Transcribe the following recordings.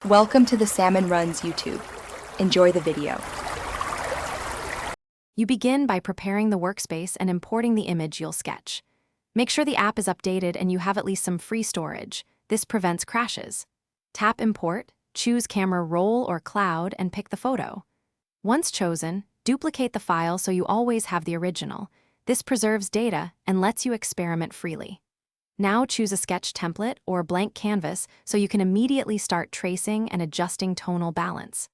Welcome to the Salmon Runs YouTube. Enjoy the video. You begin by preparing the workspace and importing the image you'll sketch. Make sure the app is updated and you have at least some free storage. This prevents crashes. Tap Import, choose Camera Roll or Cloud, and pick the photo. Once chosen, duplicate the file so you always have the original. This preserves data and lets you experiment freely. Now choose a sketch template or blank canvas so you can immediately start tracing and adjusting tonal balance.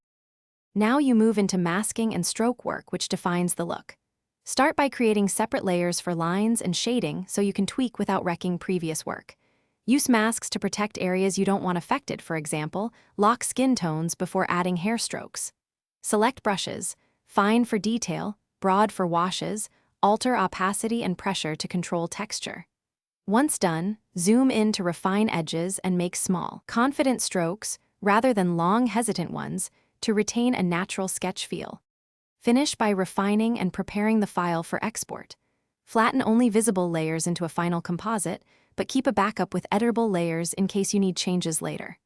Now you move into masking and stroke work, which defines the look. Start by creating separate layers for lines and shading so you can tweak without wrecking previous work. Use masks to protect areas you don't want affected, for example, lock skin tones before adding hair strokes. Select brushes, fine for detail, broad for washes, alter opacity and pressure to control texture. Once done, zoom in to refine edges and make small, confident strokes rather than long, hesitant ones to retain a natural sketch feel. Finish by refining and preparing the file for export. Flatten only visible layers into a final composite, but keep a backup with editable layers in case you need changes later.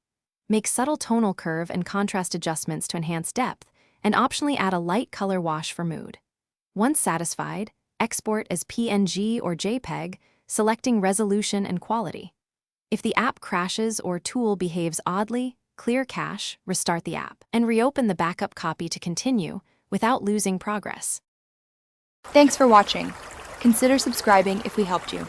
Make subtle tonal curve and contrast adjustments to enhance depth, and optionally add a light color wash for mood. Once satisfied, export as PNG or JPEG, selecting resolution and quality. If the app crashes or tool behaves oddly, clear cache, restart the app, and reopen the backup copy to continue without losing progress. Thanks for watching. Consider subscribing if we helped you.